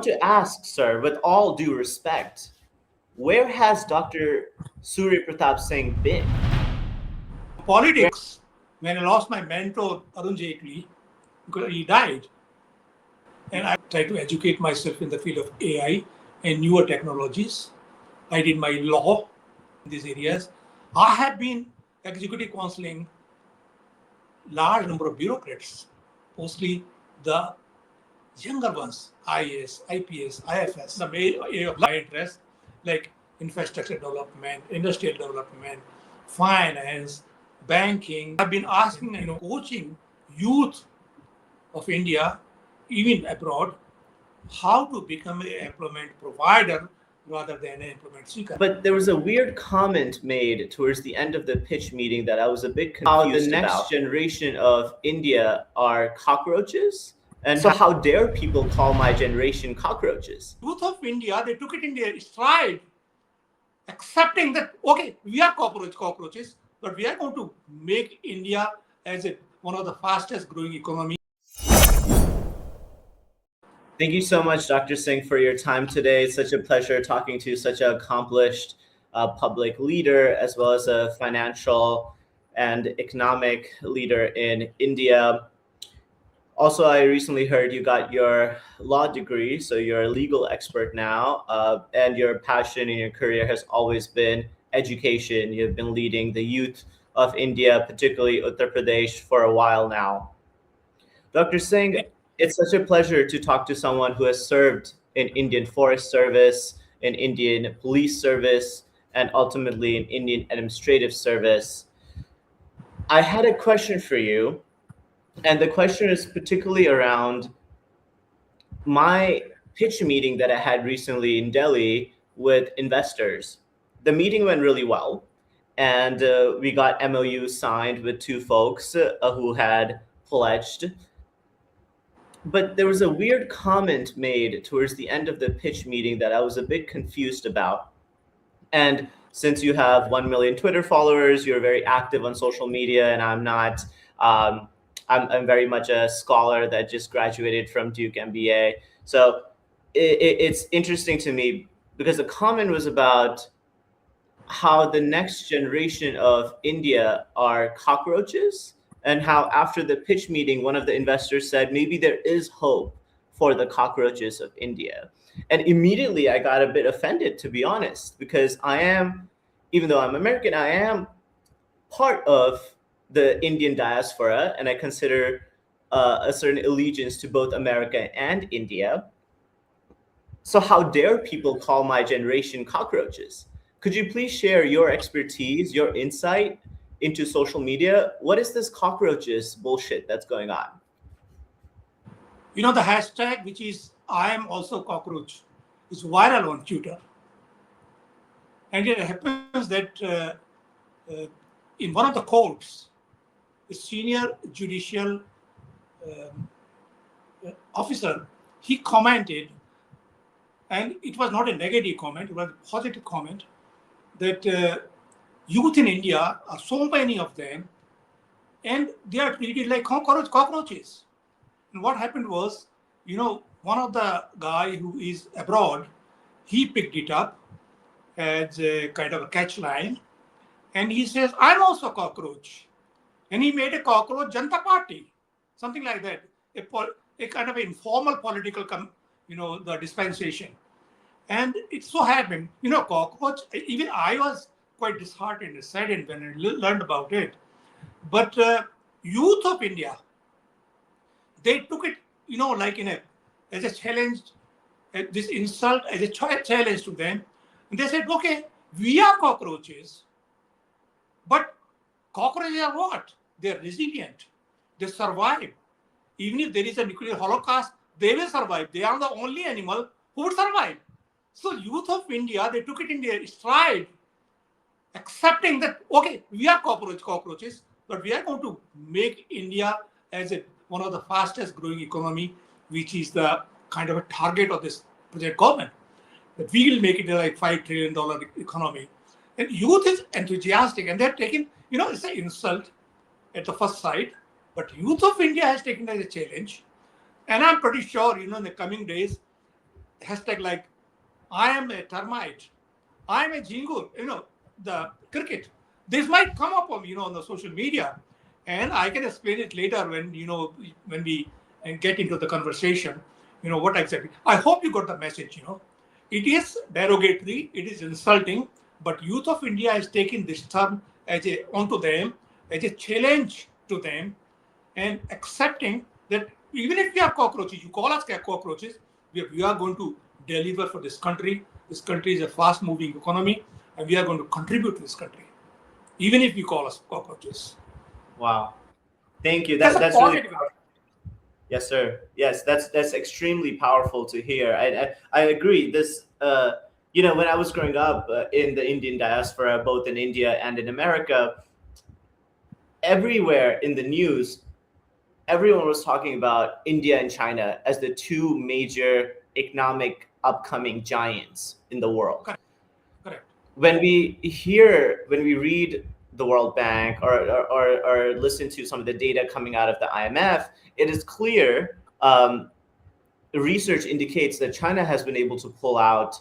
To ask, sir, with all due respect, where has Dr. Surya Pratap Singh been? Politics, when I lost my mentor, Arun Jaitley, because he died, and I tried to educate myself in the field of AI and newer technologies. I did my law in these areas. I have been executive counseling large number of bureaucrats, mostly the younger ones, IAS, IPS, IFS, some area of my interest, like infrastructure development, industrial development, finance, banking. I've been asking, coaching youth of India, even abroad, how to become an employment provider rather than an employment seeker. But there was a weird comment made towards the end of the pitch meeting that I was a bit confused about. How the next generation of India are cockroaches? And so how dare people call my generation cockroaches? Youth of India, they took it in their stride, accepting that, okay, we are cockroaches, but we are going to make India as one of the fastest growing economies. Thank you so much, Dr. Singh, for your time today. It's such a pleasure talking to such an accomplished public leader, as well as a financial and economic leader in India. Also, I recently heard you got your law degree, so you're a legal expert now, and your passion in your career has always been education. You've been leading the youth of India, particularly Uttar Pradesh, for a while now. Dr. Singh, it's such a pleasure to talk to someone who has served in Indian Forest Service, in Indian Police Service, and ultimately in Indian Administrative Service. I had a question for you, and the question is particularly around my pitch meeting that I had recently in Delhi with investors. The meeting went really well, and we got MOU signed with two folks who had pledged. But there was a weird comment made towards the end of the pitch meeting that I was a bit confused about. And since you have 1 million Twitter followers, you're very active on social media, and I'm not. I'm very much a scholar that just graduated from Duke MBA. So it's interesting to me because the comment was about how the next generation of India are cockroaches, and how after the pitch meeting, one of the investors said, maybe there is hope for the cockroaches of India. And immediately I got a bit offended, to be honest, because even though I'm American, I am part of the Indian diaspora, and I consider a certain allegiance to both America and India. So how dare people call my generation cockroaches? Could you please share your expertise, your insight into social media? What is this cockroaches bullshit that's going on? The hashtag, which is I am also cockroach, is viral on Twitter. And it happens that in one of the courts, a senior judicial officer, he commented, and it was not a negative comment, it was a positive comment, that youth in India are so many of them, and they are treated like cockroaches. And what happened was, one of the guy who is abroad, he picked it up as a kind of a catch line, and he says, I'm also a cockroach. And he made a cockroach Janata Party, something like that, a kind of informal political, the dispensation. And it so happened, cockroach, even I was quite disheartened and saddened when I learned about it. But youth of India, they took it, like as a challenge, this insult as a challenge to them. And they said, okay, we are cockroaches, but cockroaches are what? They're resilient. They survive. Even if there is a nuclear holocaust, they will survive. They are the only animal who would survive. So youth of India, they took it in their stride, accepting that, okay, we are cockroaches, but we are going to make India as one of the fastest growing economy, which is the kind of a target of this project government. That we will make it like $5 trillion economy. And youth is enthusiastic, and they're taking, it's an insult at the first sight, but youth of India has taken it as a challenge. And I'm pretty sure, in the coming days, hashtag like, I am a termite, I am a jingle, the cricket. This might come up on, on the social media, and I can explain it later when we get into the conversation, what exactly. I hope you got the message. It is derogatory, it is insulting, but youth of India has taken this term onto them as a challenge to them, and accepting that even if we are cockroaches, you call us cockroaches, we are going to deliver for this country. This country is a fast moving economy, and we are going to contribute to this country, even if you call us cockroaches. Wow. Thank you. That's a That's really positive. yes, sir. Yes, that's extremely powerful to hear. I agree. This when I was growing up in the Indian diaspora, both in India and in America, everywhere in the news, everyone was talking about India and China as the two major economic upcoming giants in the world. Correct. When we read the World Bank or listen to some of the data coming out of the IMF, it is clear research indicates that China has been able to pull out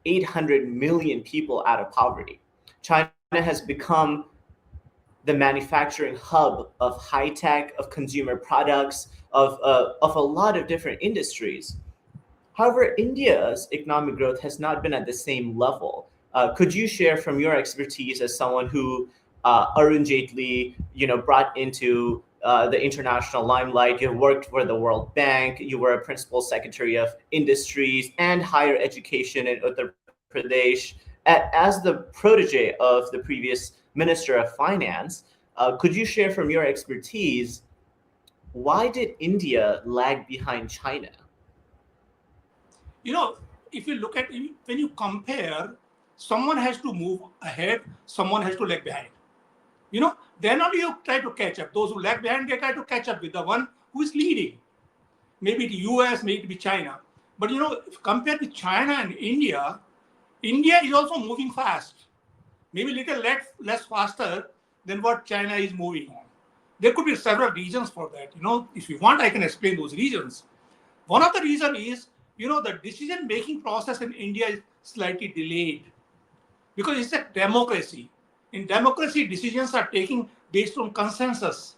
800 million people out of poverty. China has become the manufacturing hub of high tech, of consumer products, of a lot of different industries. However, India's economic growth has not been at the same level. Could you share from your expertise as someone who Arun Jaitley, brought into the international limelight? You worked for the World Bank. You were a principal secretary of industries and higher education in Uttar Pradesh. As the protege of the previous Minister of Finance, could you share from your expertise, why did India lag behind China? If you look at, when you compare, someone has to move ahead, someone has to lag behind. Then only you try to catch up. Those who lag behind, they try to catch up with the one who is leading. Maybe the US, maybe it be China. But if compared with China and India is also moving fast. Maybe a little less faster than what China is moving on. There could be several reasons for that. If you want, I can explain those reasons. One of the reasons is, the decision-making process in India is slightly delayed because it's a democracy. In democracy, decisions are taken based on consensus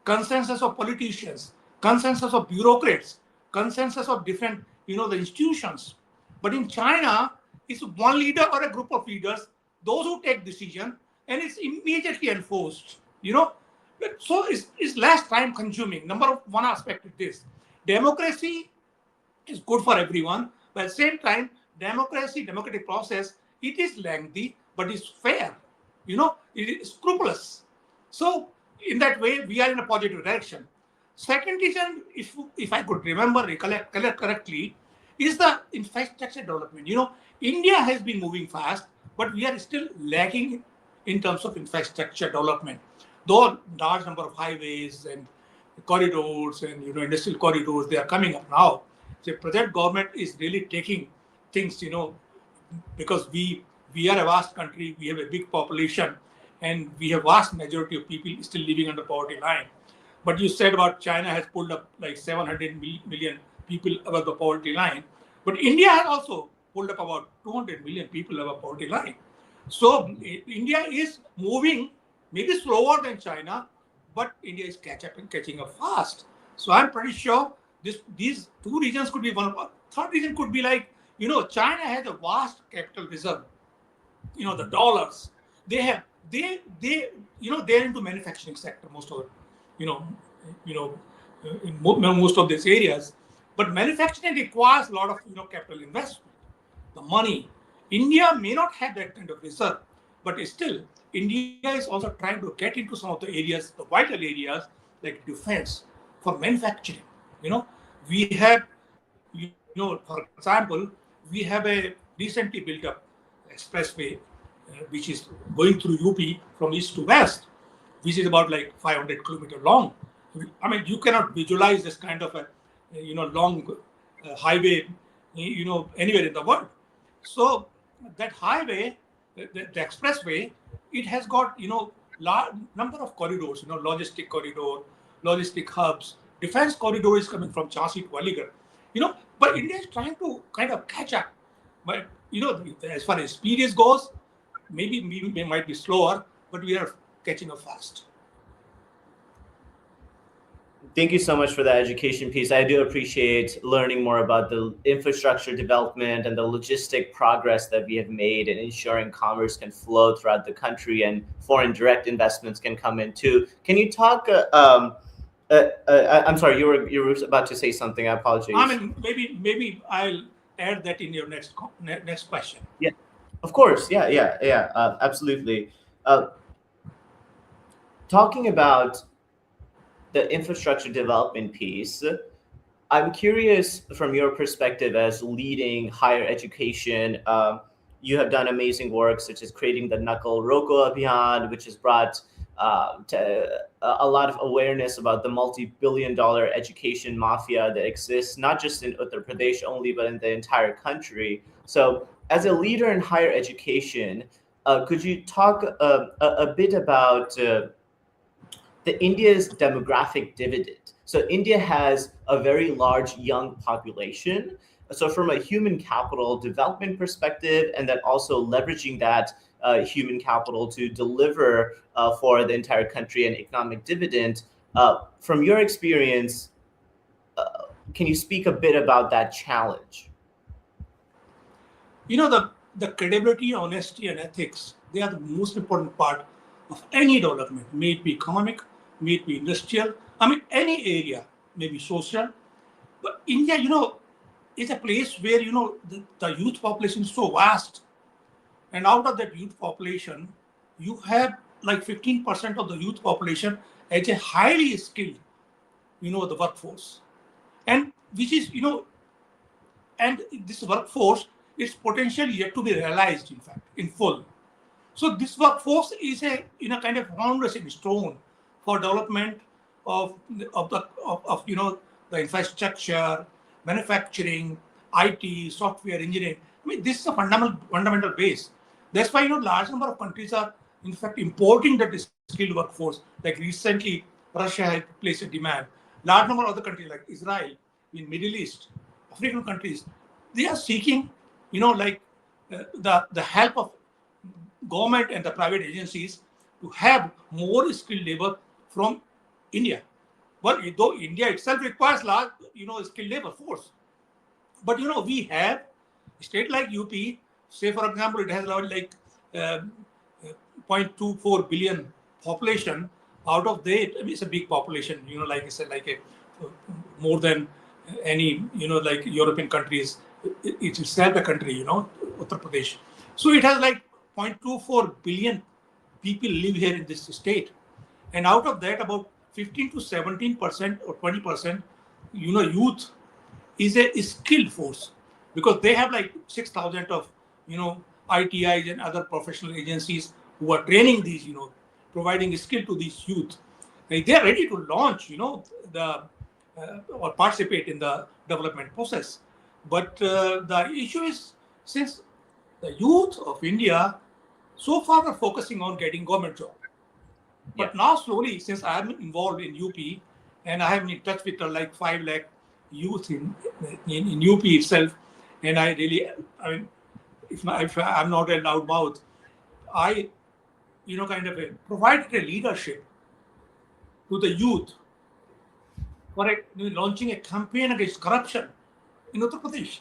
of politicians, consensus of bureaucrats, consensus of different, the institutions. But in China, it's one leader or a group of leaders, those who take decision, and it's immediately enforced. So it's less time consuming. Number one aspect is this: democracy is good for everyone, but at the same time, democratic process, it is lengthy, but it's fair. It is scrupulous. So in that way, we are in a positive direction. Second reason, if I could recollect correctly, is the infrastructure development. India has been moving fast, but we are still lagging in terms of infrastructure development. Though large number of highways and corridors and industrial corridors, they are coming up now. The present government is really taking things, because we are a vast country, we have a big population, and we have vast majority of people still living under poverty line. But you said about China has pulled up like 700 million people above the poverty line. But India has also pulled up about 200 million people above poverty line. So India is moving maybe slower than China, but India is catching up fast. So I'm pretty sure these two regions could be one of. Third region could be like, China has a vast capital reserve. The dollars they they're into manufacturing sector, most of it, in most of these areas. But manufacturing requires a lot of capital investment, the money. India may not have that kind of reserve, but still India is also trying to get into some of the areas, the vital areas like defense, for manufacturing. We have, for example, we have a recently built up expressway, which is going through UP from east to west, which is about like 500 kilometers long. I mean, you cannot visualize this kind of a long highway, anywhere in the world. So that highway, the expressway, it has got large number of corridors, logistic corridor, logistic hubs. Defense corridor is coming from Jhansi to Aligarh. But India is trying to kind of catch up. But as far as experience goes, maybe we might be slower, but we are catching up fast. Thank you so much for that education piece. I do appreciate learning more about the infrastructure development and the logistic progress that we have made in ensuring commerce can flow throughout the country and foreign direct investments can come in too. Can you talk? I'm sorry, you were about to say something. I apologize. I mean, maybe I'll add that in your next question. Yeah, of course. Yeah. Absolutely. Uh, Talking about the infrastructure development piece, I'm curious from your perspective as leading higher education. You have done amazing work, such as creating the Knuckle Roko Abhiyan, which has brought a lot of awareness about the multi-billion-dollar education mafia that exists, not just in Uttar Pradesh only, but in the entire country. So, as a leader in higher education, could you talk a bit about the India's demographic dividend? So India has a very large young population. So from a human capital development perspective, and then also leveraging that human capital to deliver for the entire country an economic dividend, from your experience, can you speak a bit about that challenge? The credibility, honesty, and ethics, they are the most important part of any development, may it be economic, may it be industrial, I mean, any area, maybe social. But India, is a place where, the youth population is so vast. And out of that youth population, you have like 15% of the youth population as a highly skilled, the workforce. And which is, and this workforce, its potential yet to be realized, in fact, in full. So this workforce is a kind of foundation stone for development of the infrastructure, manufacturing, IT, software engineering. I mean, this is a fundamental base. That's why large number of countries are in fact importing that skilled workforce. Like recently, Russia had placed a demand. Large number of other countries like Israel, in Middle East, African countries, they are seeking, the help of government and the private agencies to have more skilled labor from India. Well, though India itself requires large, skilled labor force, but we have a state like UP. Say, for example, it has around like 0.24 billion population. Out of that, I mean, it's a big population. Like I said, like a more than any like European countries. It's itself a country. Uttar Pradesh. So it has like 0.24 billion people live here in this state, and out of that, about 15 to 17% or 20%, youth is a skilled force, because they have like 6,000 of ITIs and other professional agencies who are training these, providing skill to these youth. And they are ready to launch, the or participate in the development process. But the issue is, since the youth of India so far are focusing on getting government job. But now slowly, since I am involved in UP and I am in touch with like 5 lakh youth in UP itself, and I mean, if I'm not a loud mouth, I, kind of provided a leadership to the youth for launching a campaign against corruption in Uttar Pradesh.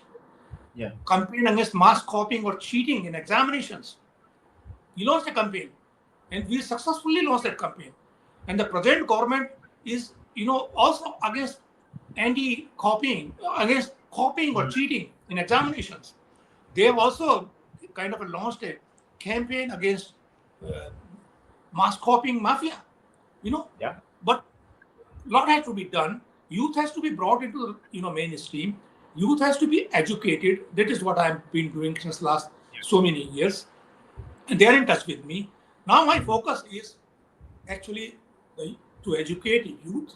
Yeah. Campaign against mass copying or cheating in examinations. We launched a campaign, and we successfully launched that campaign. And the present government is, also against anti-copying, against copying or cheating in examinations. They have also kind of launched a campaign against mass copying mafia. Yeah. But a lot has to be done. Youth has to be brought into the mainstream. Youth has to be educated. That is what I've been doing since last so many years. And they are in touch with me. Now my focus is actually to educate youth,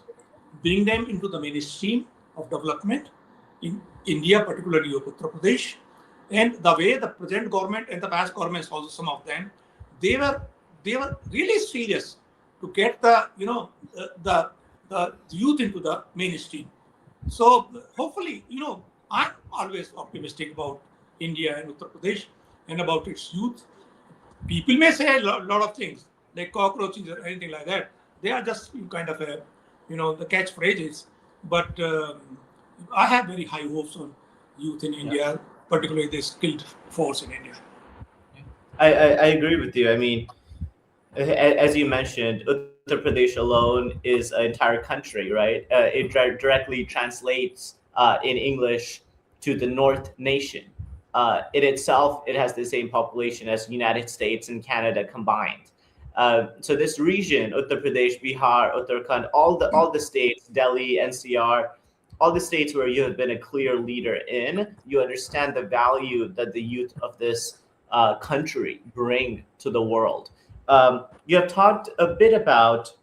bring them into the mainstream of development in India, particularly Uttar Pradesh. And the way the present government and the past governments, also some of them, they were really serious to get the the youth into the mainstream. So hopefully, I'm always optimistic about India and Uttar Pradesh and about its youth. People may say a lot of things like cockroaches or anything like that. They are just kind of a, the catchphrases. But I have very high hopes on youth in Yeah. India, particularly the skilled force in India. I agree with you. I mean, as you mentioned, Uttar Pradesh alone is an entire country, right? It directly translates in English to the North Nation. In itself, it has the same population as United States and Canada combined. So this region, Uttar Pradesh, Bihar, Uttarakhand, all the states, Delhi, NCR, all the states where you have been a clear leader in, you understand the value that the youth of this country bring to the world. You have talked a bit about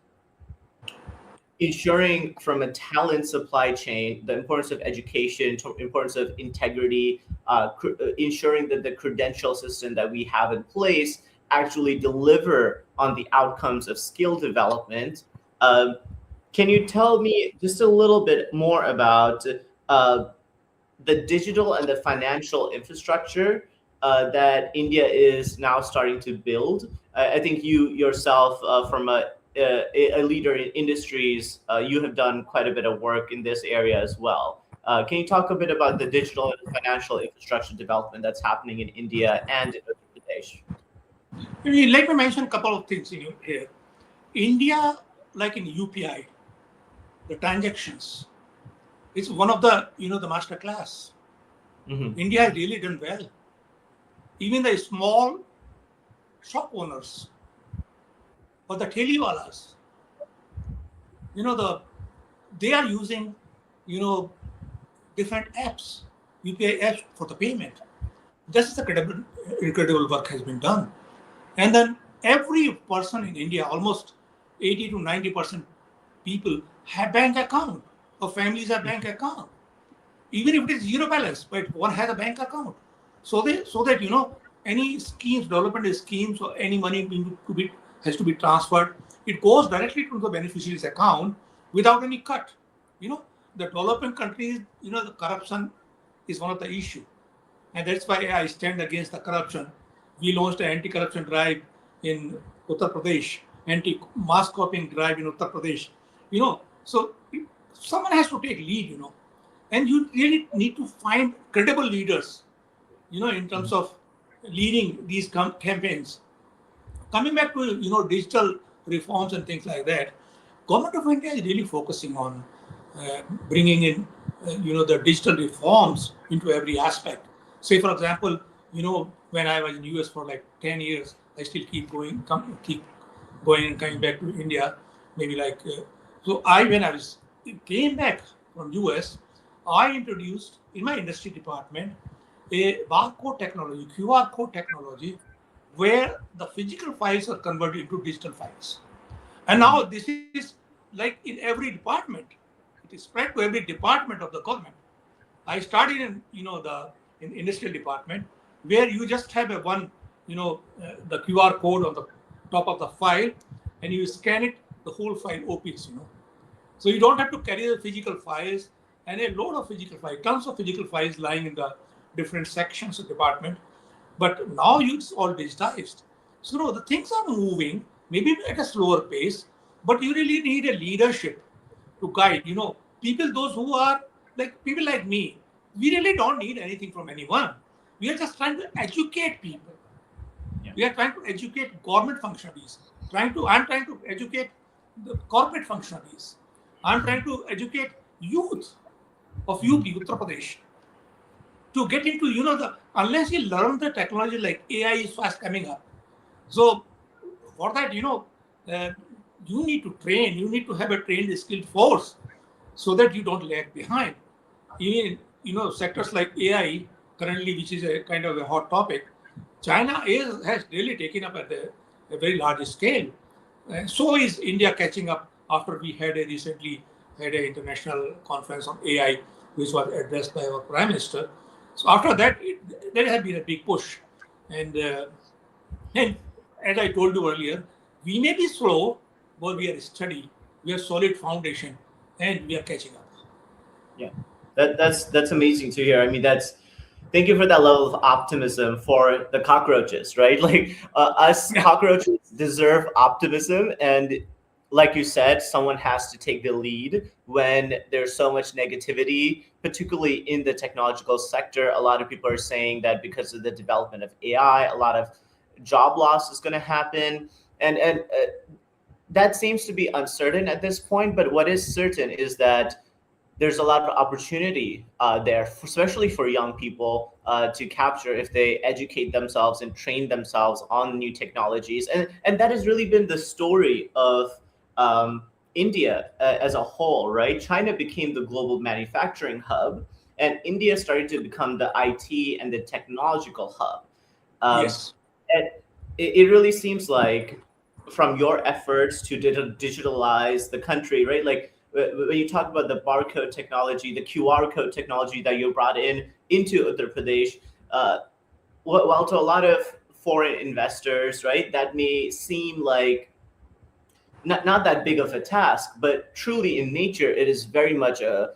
ensuring from a talent supply chain the importance of education, importance of integrity, ensuring that the credential system that we have in place actually deliver on the outcomes of skill development. Um, can you tell me just a little bit more about uh, the digital and the financial infrastructure that India is now starting to build? I think you yourself, from a leader in industries, you have done quite a bit of work in this area as well. Can you talk a bit about the digital and financial infrastructure development that's happening in India and in Uttar Pradesh? Let me mention a couple of things in here. India, like in UPI, the transactions, it's one of the, the master class. Hmm. India has really done well. Even the small shop owners or the telewalas, they are using, you know, different apps, UPI apps for the payment. This is incredible work has been done. And then every person in India, almost 80 to 90% people have bank account or families have bank account. Even if it is zero balance, but one has a bank account. So that any schemes, development schemes or any money has to be transferred, it goes directly to the beneficiary's account without any cut. You know, the developing countries, the corruption is one of the issue. And that's why I stand against the corruption. We launched an anti-corruption drive in Uttar Pradesh, anti-mass copying drive in Uttar Pradesh. So someone has to take lead, and you really need to find credible leaders, in terms of leading these campaigns. Coming back to digital reforms and things like that, government of India is really focusing on bringing in the digital reforms into every aspect. Say for example, when I was in US for like 10 years, I still keep going and coming back to India, maybe like so I when I was came back from US, I introduced in my industry department a barcode technology, QR code technology, where the physical files are converted into digital files. And now this is like in every department. It is spread to every department of the government. I started in the in industrial department where you just have a one the QR code on the top of the file, and you scan it, the whole file opens. So you don't have to carry the physical files and a load of physical files, tons of physical files lying in the different sections of department. But now it's all digitized. So no, the things are moving, maybe at a slower pace, but you really need a leadership to guide. People, those who are like people like me, we really don't need anything from anyone. We are just trying to educate people. Yeah. We are trying to educate government functionaries. I'm trying to educate the corporate functionaries. I'm trying to educate youth of UP, Uttar Pradesh, to get into, the unless you learn the technology like AI is fast coming up. So for that, uh, you need to train, you need to have a trained, skilled force so that you don't lag behind. Even, sectors like AI currently, which is a kind of a hot topic, has really taken up at a very large scale. So is India catching up after we recently had an international conference on AI, which was addressed by our Prime Minister. So after that, there has been a big push. And, and as I told you earlier, we may be slow, but we are steady, we have solid foundation, and we are catching up. Yeah. That's amazing to hear. I mean, thank you for that level of optimism for the cockroaches, right? Like us Yeah. cockroaches deserve optimism, and like you said, someone has to take the lead when there's so much negativity, particularly in the technological sector. A lot of people are saying that because of the development of AI, a lot of job loss is going to happen, and that seems to be uncertain at this point. But what is certain is that there's a lot of opportunity there, especially for young people to capture if they educate themselves and train themselves on new technologies. And that has really been the story of um, India as a whole, right? China became the global manufacturing hub, and India started to become the IT and the technological hub. Um, Yes. and it really seems like from your efforts to digitalize the country, right? Like when you talk about the barcode technology, the QR code technology that you brought into Uttar Pradesh, uh, well, to a lot of foreign investors, right, that may seem like not that big of a task, but truly in nature, it is very much a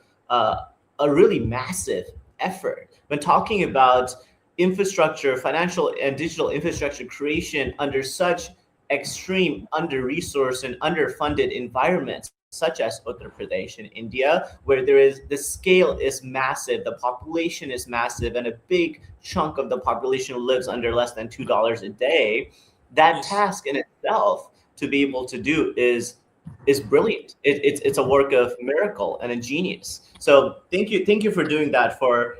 really massive effort. When talking about infrastructure, financial and digital infrastructure creation under such extreme under-resourced and underfunded environments, such as Uttar Pradesh in India, where the scale is massive, the population is massive, and a big chunk of the population lives under less than $2 a day, that Yes. task in itself to be able to do is brilliant. It's a work of miracle and a genius. So thank you for doing that for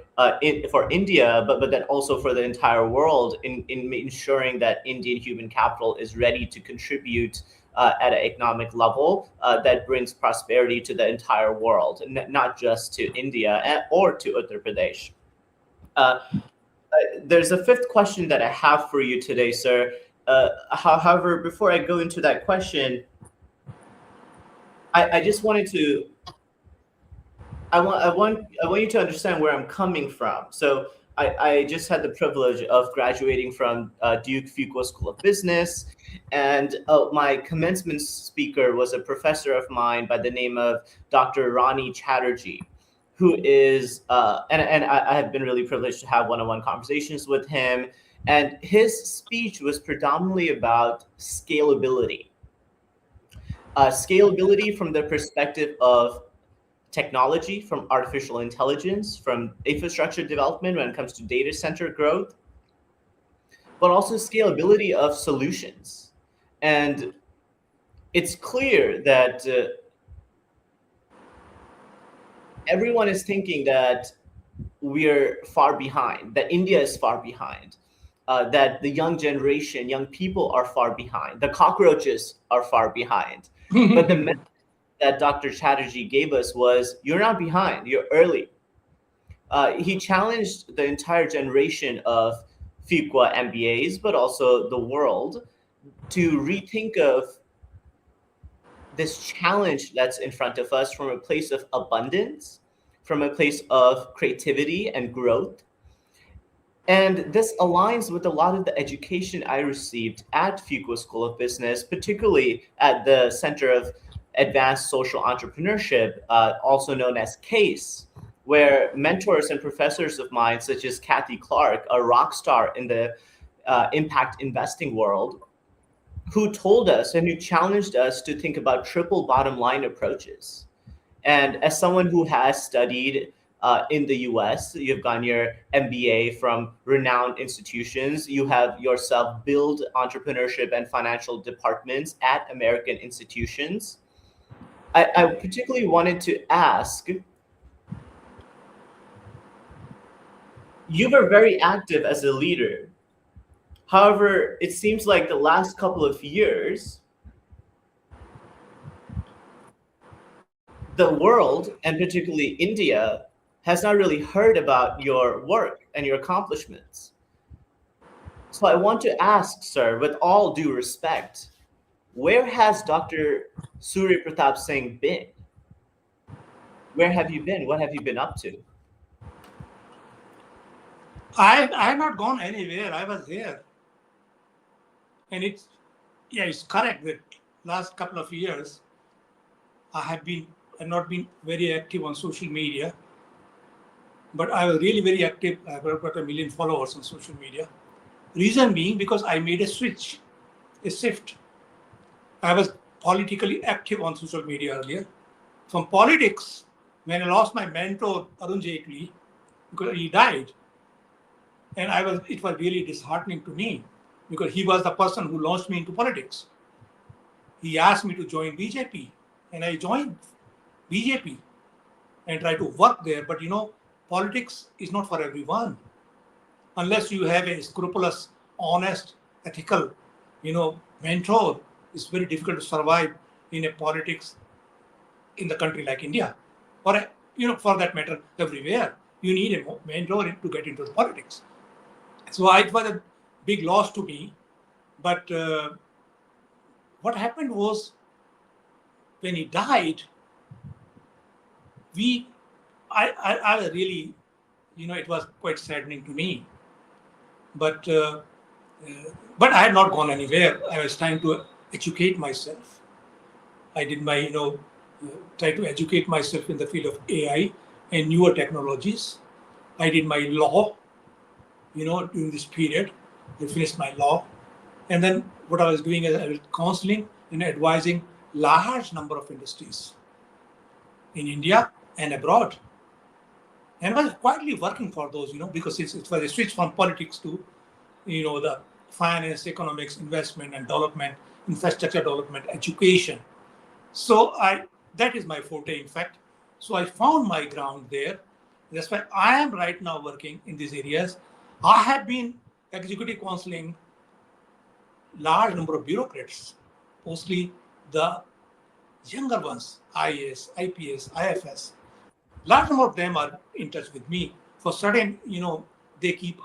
India, but then also for the entire world in ensuring that Indian human capital is ready to contribute at an economic level that brings prosperity to the entire world, not just to India or to Uttar Pradesh. Uh, there's a fifth question that I have for you today, sir. However, before I go into that question, I just wanted to I want you to understand where I'm coming from. So I just had the privilege of graduating from Duke Fuqua School of Business, and my commencement speaker was a professor of mine by the name of Dr. Rani Chatterjee, who is I have been really privileged to have one-on-one conversations with him, and his speech was predominantly about scalability. Scalability from the perspective of technology, from artificial intelligence, from infrastructure development when it comes to data center growth, but also scalability of solutions. And it's clear that everyone is thinking that we're far behind, that India is far behind, that the young generation, young people are far behind, the cockroaches are far behind. But the message that Dr. Chatterjee gave us was, you're not behind, you're early. He challenged the entire generation of Fuqua MBAs, but also the world, to rethink of this challenge that's in front of us from a place of abundance, from a place of creativity and growth. And this aligns with a lot of the education I received at Fuqua School of Business, particularly at the Center of Advanced Social Entrepreneurship, also known as CASE, where mentors and professors of mine, such as Kathy Clark, a rock star in the impact investing world, who told us and who challenged us to think about triple bottom line approaches. And as someone who has studied in the US, you've gotten your MBA from renowned institutions, you have yourself built entrepreneurship and financial departments at American institutions. I particularly wanted to ask, you were very active as a leader. However, it seems like the last couple of years, the world, and particularly India, has not really heard about your work and your accomplishments. So I want to ask, sir, with all due respect, where has Dr. Surya Pratap Singh been? Where have you been? What have you been up to? I have not gone anywhere. I was here, and it's correct that last couple of years I have not been very active on social media. but I was really very active. I've got 1 million followers on social media. Reason being because I made a switch, a shift. I was politically active on social media earlier. From politics, when I lost my mentor Arun Jaitley, because he died, and it was really disheartening to me because he was the person who launched me into politics. He asked me to join BJP, and I joined BJP and tried to work there. But politics is not for everyone. Unless you have a scrupulous, honest, ethical, mentor, it's very difficult to survive in a politics in the country like India, or for that matter, everywhere. You need a mentor to get into politics. So it was a big loss to me. But what happened was when he died, we, I really, it was quite saddening to me. But but I had not gone anywhere. I was trying to educate myself. I did my, try to educate myself in the field of AI and newer technologies. I did my law, during this period. I finished my law. And then what I was doing is I was counseling and advising large number of industries in India and abroad. And I was quietly working for those, because it was a switch from politics to, the finance, economics, investment and development, infrastructure development, education. So that is my forte, in fact. So I found my ground there. That's why I am right now working in these areas. I have been executive counseling large number of bureaucrats, mostly the younger ones, IAS, IPS, IFS. Large number of them are in touch with me. For certain, they keep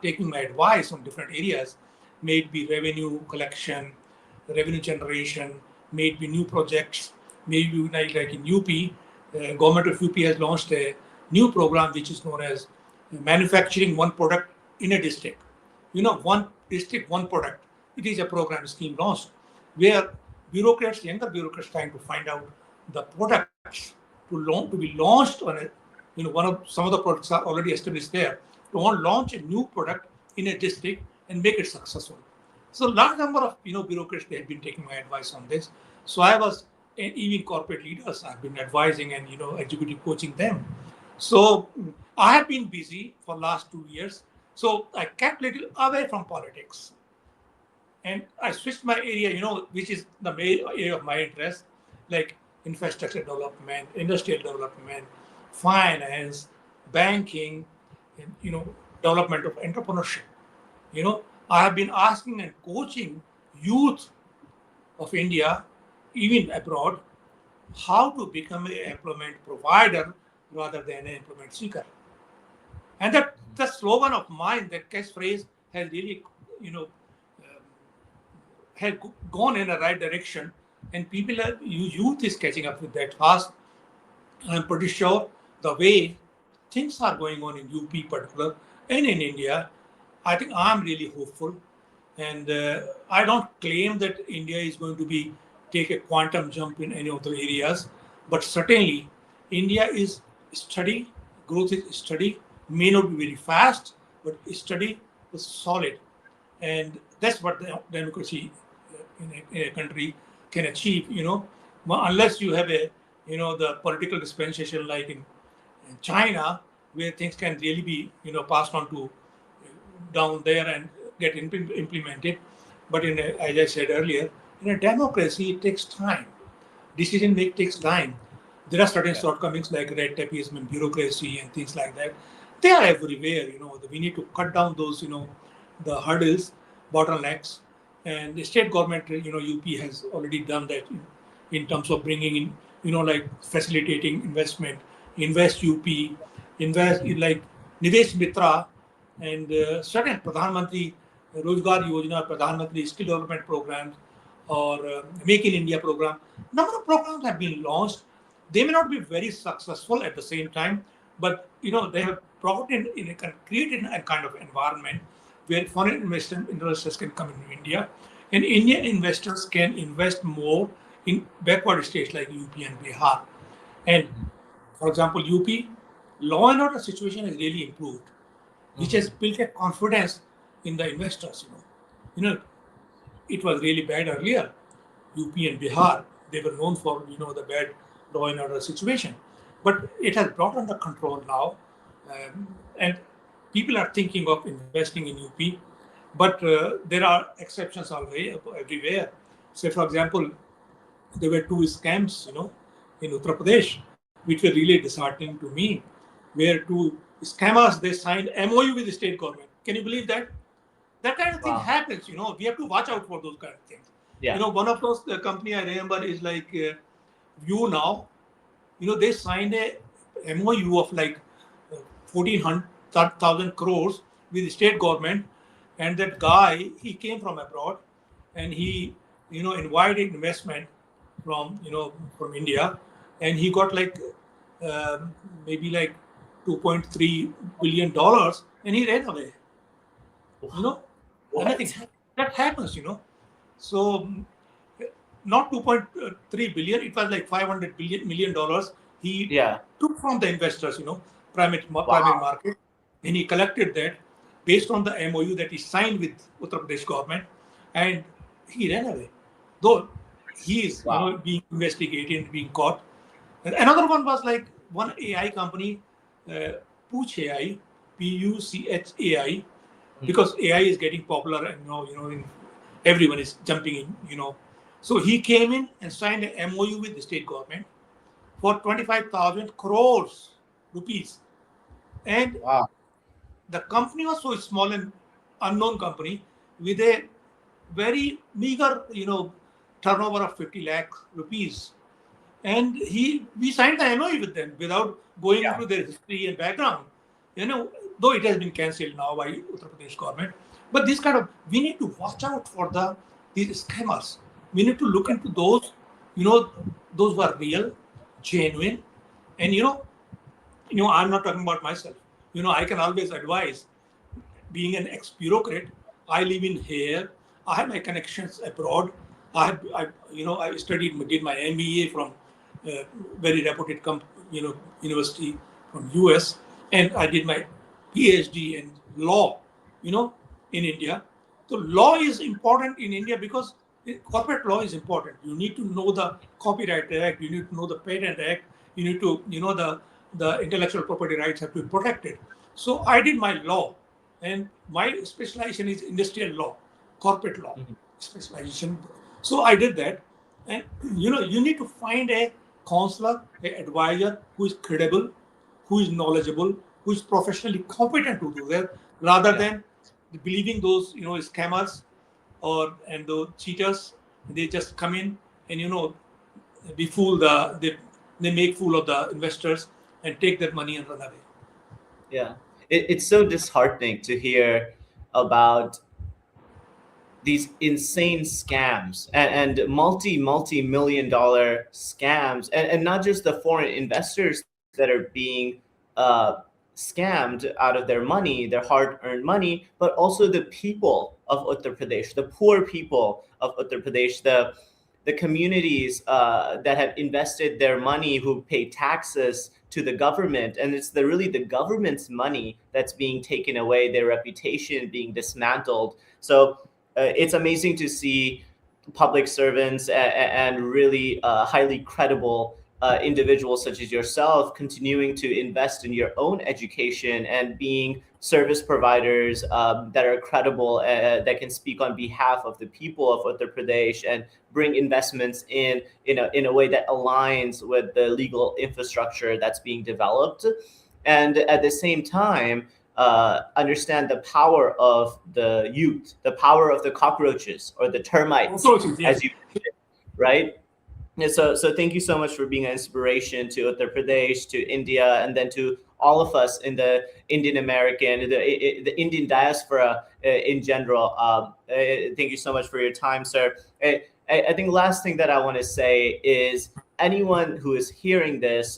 taking my advice on different areas, may it be revenue collection, revenue generation, may it be new projects, maybe like in UP, government of UP has launched a new program which is known as manufacturing one product in a district. One district, one product. It is a program scheme launched where younger bureaucrats trying to find out the products to be launched on a, some of the products are already established there. To want to launch a new product in a district and make it successful. So large number of bureaucrats they have been taking my advice on this. So I was, and even corporate leaders I've been advising and executive coaching them. So I have been busy for last 2 years. So I kept little away from politics, and I switched my area, which is the main area of my interest, like infrastructure development, industrial development, finance, banking, and development of entrepreneurship. I have been asking and coaching youth of India, even abroad, how to become an employment provider rather than an employment seeker. And that the slogan of mine, that catchphrase, has really, um, had gone in the right direction, and youth is catching up with that fast. I'm pretty sure the way things are going on in UP particular and in India, I think I'm really hopeful. And I don't claim that India is going to take a quantum jump in any of the areas, but certainly India is steady, growth is steady, may not be very fast, but steady is solid. And that's what the democracy in a country can achieve, unless you have the political dispensation like in China, where things can really be, passed on to down there and get implemented. But as I said earlier, in a democracy, it takes time. Decision make takes time. There are certain shortcomings like red tapeism, bureaucracy, and things like that. They are everywhere. We need to cut down those, the hurdles, bottlenecks, and the state government, UP has already done that in terms of bringing in, like facilitating investment, invest UP, invest in like Nivesh Mitra, and certain Pradhan Mantri Rozgar Yojana, Pradhan Mantri Skill Development Programs, or Make in India program. Number of programs have been launched. They may not be very successful at the same time, but they have brought created a kind of environment where foreign investors can come into India, and Indian investors can invest more in backward states like UP and Bihar. And for example, UP, law and order situation has really improved, which has built a confidence in the investors. It was really bad earlier. UP and Bihar, they were known for the bad law and order situation, but it has brought under control now, and people are thinking of investing in UP. But there are exceptions always everywhere. Say, for example, there were two scams, in Uttar Pradesh, which were really disheartening to me, where two scammers they signed MOU with the state government. Can you believe that? That kind of thing Wow. happens. We have to watch out for those kind of things. Yeah. One of those company I remember is like View Now. They signed a MOU of like 14,000 crores with the state government, and that guy he came from abroad, and he invited investment from India, and he got like maybe like 2.3 billion dollars, and he ran away. What? Anything that happens. So not 2.3 billion, it was like 500 million dollars he Yeah. took from the investors, primary Wow. market, and he collected that based on the MOU that he signed with Uttar Pradesh government, and he ran away. Though he is, Wow. being investigated and being caught. And another one was like one AI company, Puch AI, Puchai, because AI is getting popular, and everyone is jumping in. So he came in and signed an MOU with the state government for 25,000 crores rupees, and Wow. the company was so small and unknown company with a very meager, turnover of 50 lakh rupees. And we signed the MOU with them without going Yeah. into their history and background. Though it has been cancelled now by Uttar Pradesh government. But this kind of, we need to watch out for these scammers. We need to look into those, those who are real, genuine, and I'm not talking about myself. I can always advise. Being an ex-bureaucrat, I live in here. I have my connections abroad. I did my MBA from very reputed university from US, and I did my PhD in law, in India. So law is important in India because corporate law is important. You need to know the Copyright Act, you need to know the Patent Act, you need to, the intellectual property rights have to be protected. So I did my law, and my specialization is industrial law, corporate law specialization. So I did that, and you need to find a counselor, a advisor who is credible, who is knowledgeable, who is professionally competent to do that, rather Yeah. than believing those scammers and the cheaters. They just come in and be fool they make fool of the investors and take their money and run away. Yeah. It's so disheartening to hear about these insane scams and multi million-dollar scams, and not just the foreign investors that are being uh, scammed out of their money, their hard-earned money, but also the people of Uttar Pradesh, the poor people of Uttar Pradesh, the communities that have invested their money, who pay taxes to the government, and it's really the government's money that's being taken away, their reputation being dismantled. So it's amazing to see public servants and really highly credible individuals such as yourself continuing to invest in your own education and being service providers that are credible, that can speak on behalf of the people of Uttar Pradesh and bring investments in a way that aligns with the legal infrastructure that's being developed. And at the same time, understand the power of the youth, the power of the cockroaches or the termites, Cockroaches, as yes. you mentioned, right? Yeah, so thank you so much for being an inspiration to Uttar Pradesh, to India, and then to all of us in the Indian American, the Indian diaspora in general. Thank you so much for your time, sir. I think last thing that I want to say is anyone who is hearing this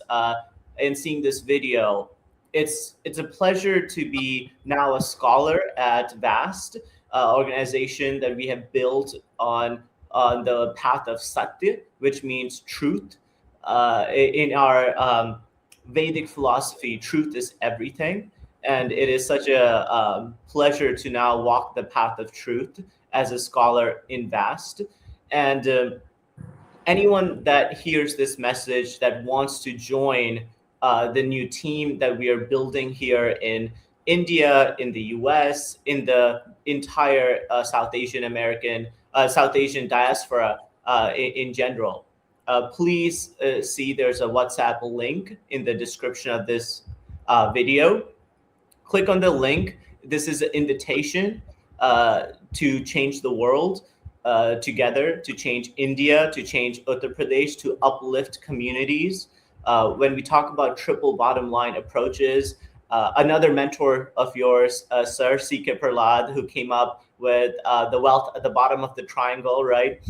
and seeing this video, it's a pleasure to be now a scholar at VAST, organization that we have built on the path of satya, which means truth, in our Vedic philosophy, truth is everything. And it is such a pleasure to now walk the path of truth as a scholar in VAST. And anyone that hears this message that wants to join the new team that we are building here in India, in the US, in the entire South Asian diaspora in general, please see there's a WhatsApp link in the description of this video. Click on the link. This is an invitation to change the world together, to change India, to change Uttar Pradesh, to uplift communities. When we talk about triple bottom line approaches, another mentor of yours, Sir C.K. Prahlad, who came up with the wealth at the bottom of the triangle, right?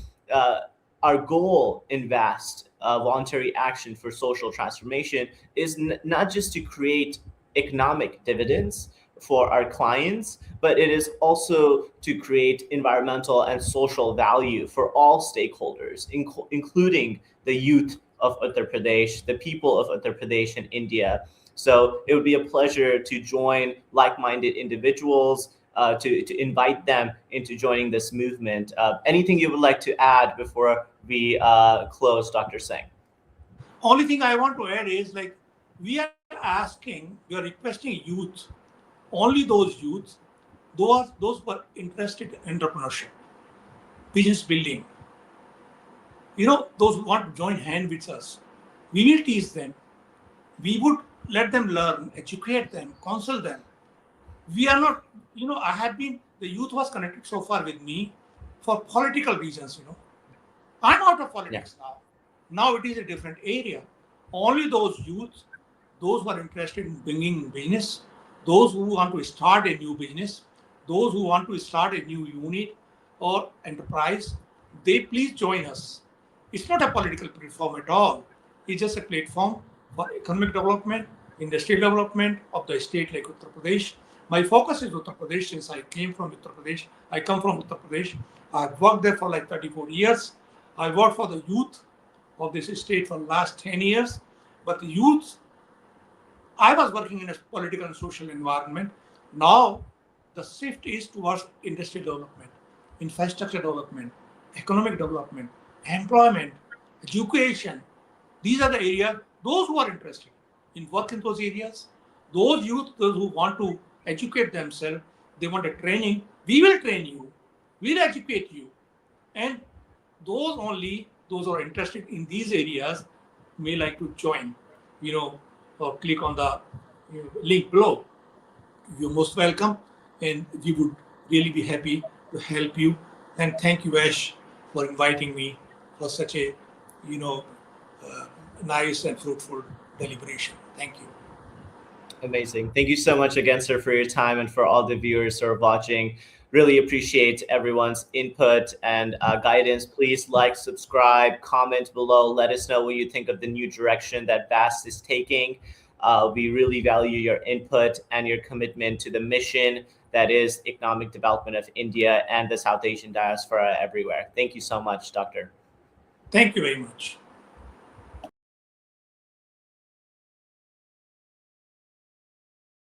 Our goal in VAST, voluntary action for social transformation, is not just to create economic dividends for our clients, but it is also to create environmental and social value for all stakeholders, including the youth of Uttar Pradesh, the people of Uttar Pradesh and India. So it would be a pleasure to join like-minded individuals, to invite them into joining this movement. Anything you would like to add before we close, Dr. Singh? Only thing I want to add is, like, we are requesting youth, only those youths, those who are interested in entrepreneurship, business building, those who want to join hand with us. We will teach them. We would let them learn, educate them, counsel them. We are not, the youth was connected so far with me for political reasons, I'm out of politics now. Now it is a different area. Only those youths, those who are interested in bringing business, those who want to start a new business, those who want to start a new unit or enterprise, they please join us. It's not a political platform at all. It's just a platform for economic development, industrial development of the state like Uttar Pradesh. My focus is Uttar Pradesh since I came from Uttar Pradesh. I come from Uttar Pradesh. I've worked there for like 34 years. I worked for the youth of this state for the last 10 years. But the youth, I was working in a political and social environment. Now, the shift is towards industrial development, infrastructure development, economic development, employment, education. These are the areas, those who are interested in work in those areas, those youth, those who want to educate themselves, they want a training, we will train you, we'll educate you. And those who are interested in these areas may like to join, or click on the link below. You're most welcome, and we would really be happy to help you. And thank you, Ash, for inviting me for such a, nice and fruitful deliberation. Thank you. Amazing. Thank you so much again, sir, for your time, and for all the viewers who are watching. Really appreciate everyone's input and guidance. Please like, subscribe, comment below. Let us know what you think of the new direction that VAST is taking. We really value your input and your commitment to the mission that is economic development of India and the South Asian diaspora everywhere. Thank you so much, Doctor. Thank you very much.